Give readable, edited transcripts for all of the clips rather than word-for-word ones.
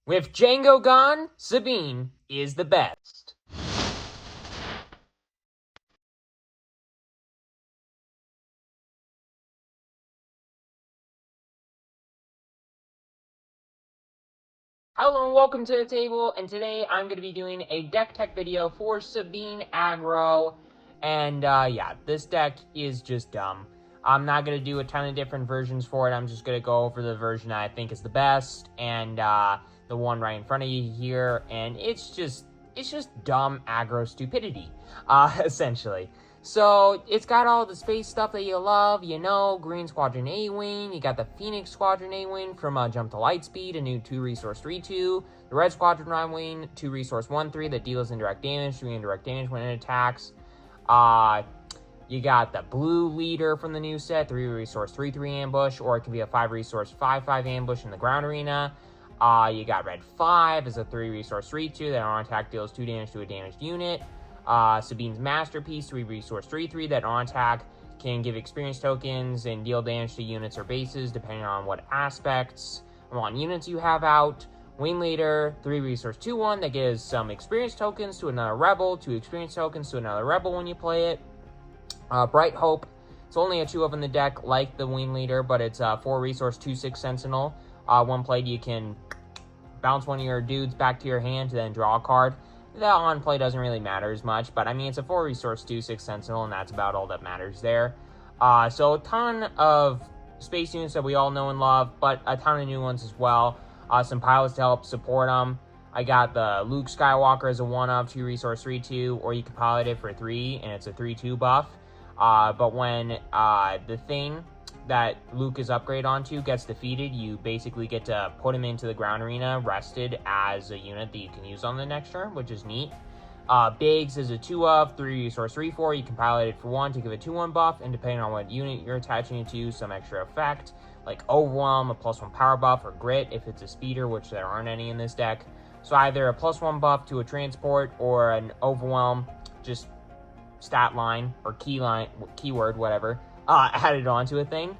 With Django gone, Sabine is the best. Hello and welcome to the table, and today I'm going to be doing a deck tech video for Sabine Aggro, and yeah, this deck is just dumb. I'm not going to do a ton of different versions for it. I'm just going to go over the version I think is the best, and the one right in front of you here, and it's just dumb aggro stupidity, essentially. So, it's got all the space stuff that you love, Green Squadron Y-Wing, you got the Phoenix Squadron Y-Wing from Jump to Lightspeed, a new 2-resource 3-2, the Red Squadron Y-Wing, 2-resource 1-3 that deals indirect damage, 3 indirect damage when it attacks. You got the Blue Leader from the new set, 3-resource 3-3 ambush, or it can be a 5-resource 5-5 ambush in the ground arena. You got Red 5 as a 3-resource 3-2 that on attack deals 2 damage to a damaged unit. Sabine's Masterpiece, 3-resource 3-3 that on attack can give experience tokens and deal damage to units or bases depending on what aspects on units you have out. Wing Leader, 3-resource 2-1 that gives some experience tokens to another rebel, 2 experience tokens to another rebel when you play it. Bright Hope, it's only a 2-of in the deck like the Wing Leader, but it's a 4-resource 2-6 Sentinel. When played, you can bounce one of your dudes back to your hand to then draw a card. That on play doesn't really matter as much, but I mean, it's a 4-resource 2-6 Sentinel, and that's about all that matters there. So a ton of space units that we all know and love, but a ton of new ones as well. Some pilots to help support them. I got the Luke Skywalker as a 1-of, 2-resource 3-2, or you can pilot it for 3, and it's a 3-2 buff. But when the thing that Luke is upgraded onto gets defeated, you basically get to put him into the ground arena rested as a unit that you can use on the next turn, which is neat. Biggs is a 2-of, 3-resource 3-4. You can pilot it for 1 to give a 2-1 buff, and depending on what unit you're attaching it to, some extra effect, like Overwhelm, a +1 power buff, or Grit if it's a speeder, which there aren't any in this deck. So either a +1 buff to a transport or an Overwhelm, just stat line or keyword, whatever, added onto a thing.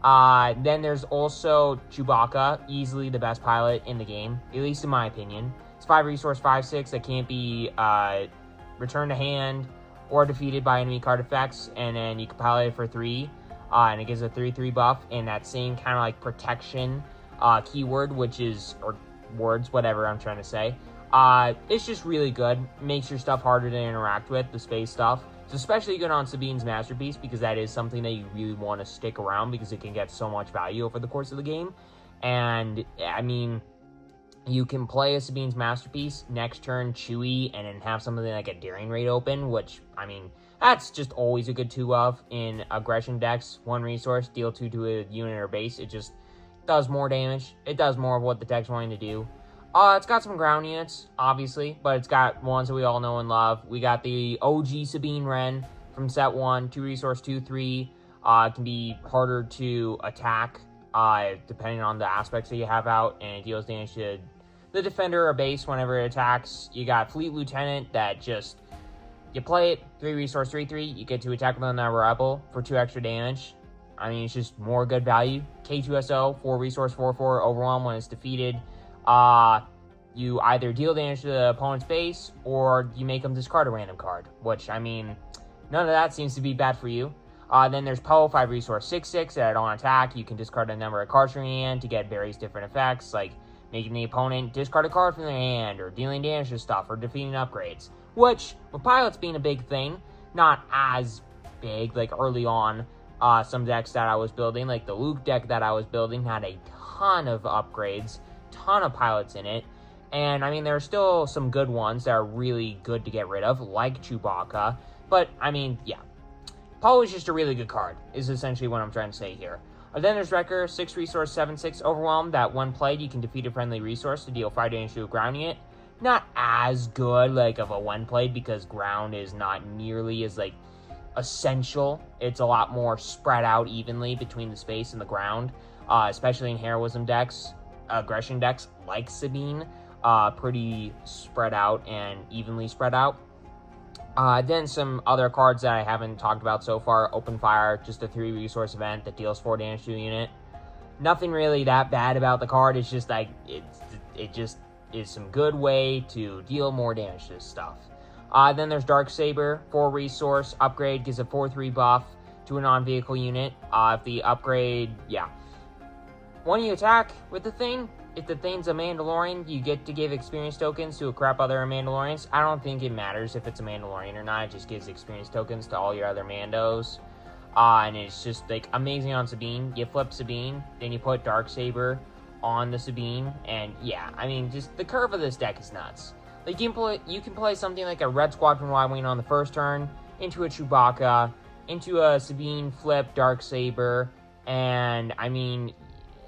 Then there's also Chewbacca, easily the best pilot in the game, at least in my opinion. It's 5-resource 5-6 that can't be returned to hand or defeated by enemy card effects, and then you can pilot it for 3, and it gives a 3-3 buff, and that same kind of like protection keyword, which is, or words, whatever I'm trying to say. It's just really good. Makes your stuff harder to interact with, the space stuff. It's especially good on Sabine's Masterpiece because that is something that you really want to stick around because it can get so much value over the course of the game. And, I mean, you can play a Sabine's Masterpiece, next turn Chewie, and then have something like a Daring Raid open, which, I mean, that's just always a good 2-of in aggression decks. 1 resource, deal 2 to a unit or base. It just does more damage. It does more of what the deck's wanting to do. It's got some ground units, obviously, but it's got ones that we all know and love. We got the OG Sabine Wren from set 1, 2-resource 2-3. It can be harder to attack, depending on the aspects that you have out, and it deals damage to the defender or base whenever it attacks. You got Fleet Lieutenant that just, you play it, 3-resource 3-3, you get to attack with another rebel for 2 extra damage. I mean, it's just more good value. K2SO, 4-resource 4-4, Overwhelm when it's defeated. You either deal damage to the opponent's base, or you make them discard a random card, which, I mean, none of that seems to be bad for you. Then there's Poe, 5-resource 6-6, that on attack, you can discard a number of cards from your hand to get various different effects, like making the opponent discard a card from their hand, or dealing damage to stuff, or defeating upgrades. Which, with pilots being a big thing, not as big, like early on, some decks that I was building, like the Luke deck that I was building, had a ton of upgrades, ton of pilots in it, and I mean there are still some good ones that are really good to get rid of, like Chewbacca, but I mean, yeah, Poe is just a really good card, is essentially what I'm trying to say here. Then there's Wrecker, 6-resource 7-6 Overwhelm, that when played you can defeat a friendly resource to deal 5 damage to a ground unit. Not as good like of a when played because ground is not nearly as like essential. It's a lot more spread out evenly between the space and the ground, especially in heroism decks. Aggression decks like Sabine, pretty spread out and evenly spread out. Then some other cards that I haven't talked about so far. Open Fire, just a 3-resource event that deals 4 damage to a unit. Nothing really that bad about the card. It's just like, it's it just is some good way to deal more damage to this stuff. Then there's Darksaber, 4 resource, upgrade, gives a 4/3 buff to a non-vehicle unit. If the upgrade, when you attack with the thing, if the thing's a Mandalorian, you get to give experience tokens to a crap other Mandalorians. I don't think it matters if it's a Mandalorian or not, it just gives experience tokens to all your other Mandos. And it's just, like, amazing on Sabine. You flip Sabine, then you put Darksaber on the Sabine, and yeah, I mean, just the curve of this deck is nuts. Like, you can play something like a Red Squadron Y-Wing on the first turn, into a Chewbacca, into a Sabine flip Darksaber, and, I mean,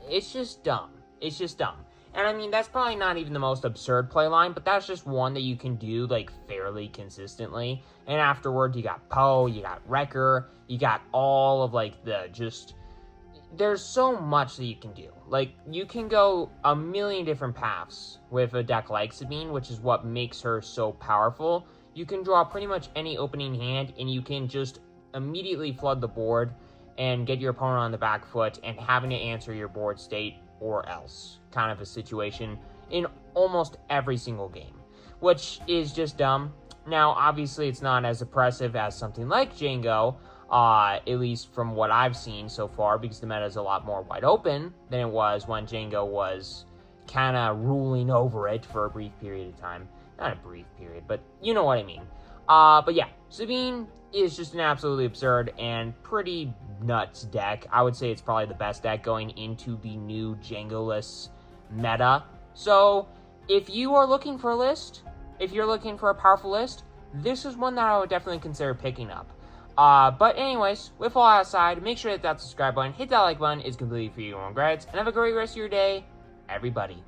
it's just dumb. It's just dumb. And, I mean, that's probably not even the most absurd playline, but that's just one that you can do, like, fairly consistently. And afterward, you got Poe, you got Wrecker, you got all of, like, the just... There's so much that you can do. Like, you can go a million different paths with a deck like Sabine, which is what makes her so powerful. You can draw pretty much any opening hand, and you can just immediately flood the board and get your opponent on the back foot and having to answer your board state or else kind of a situation in almost every single game, which is just dumb. Now, obviously, it's not as oppressive as something like Jango, at least from what I've seen so far, because the meta is a lot more wide open than it was when Jango was kind of ruling over it for a brief period of time. Not a brief period, but you know what I mean. But yeah, Sabine is just an absolutely absurd and pretty nuts deck. I would say it's probably the best deck going into the new Jango-less meta. So, if you are looking for a list, if you're looking for a powerful list, this is one that I would definitely consider picking up. But anyways, with all that aside, make sure to hit that subscribe button, hit that like button, it's completely free, your own grades, and have a great rest of your day, everybody.